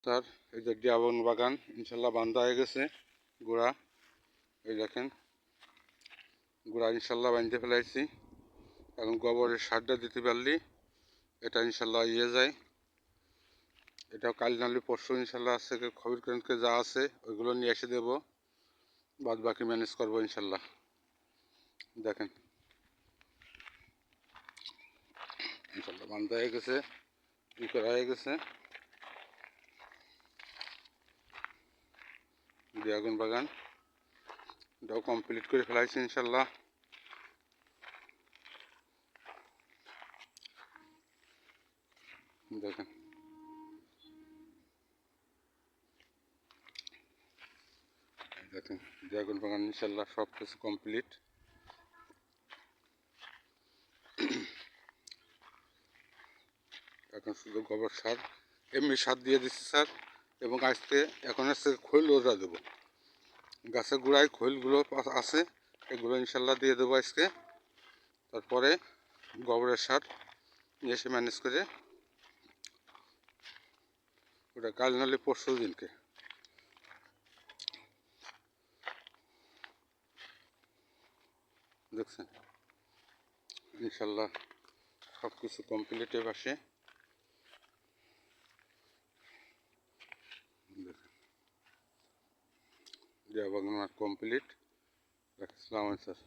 Sir এই যে dragon বাগান ইনশাল্লাহ বান্ধা হয়ে গেছে গোড়া। এই দেখেন গোড়া ইনশাল্লাহ বাঁধতে ফেলাইছি। এখন গোবরের সারটা দিতে পারলি এটা ইনশাল্লাহ যায়। এটাও কাল নাহলে পরশু ইনশাল্লাহ থেকে খবর কেন্দ্রকে যা আছে ওইগুলো নিয়ে এসে দেবো, বাদ বাকি ম্যানেজ করবো ইনশাল্লাহ। দেখেন ইনশাল্লাহ বান্ধা হয়ে গেছে, ই করা হয়ে গেছে। ড্রাগন বাগান এটাও কমপ্লিট করে ফেলাইছি ইনশাল্লাহ। দেখেন দেখেন ড্রাগন বাগান ইনশাল্লাহ সব কিছু কমপ্লিট। এখন শুধু গোবর সার, এমনি সার দিয়ে দিচ্ছি স্যার। এবং আজকে এখন হচ্ছে খৈল ওরা দেবো, গাছের গোড়ায় খৈলগুলো আছে এগুলো ইনশাল্লাহ দিয়ে দেবো আজকে। তারপরে গোবরের সার নিয়ে এসে ম্যানেজ করে ওটা কাল নাহলে পরশু দিনকে। দেখছেন ইনশাল্লাহ সব কিছু কমপ্লিটে বাসে। বাগান কমপ্লিট। আসসালামু আলাইকুম স্যার।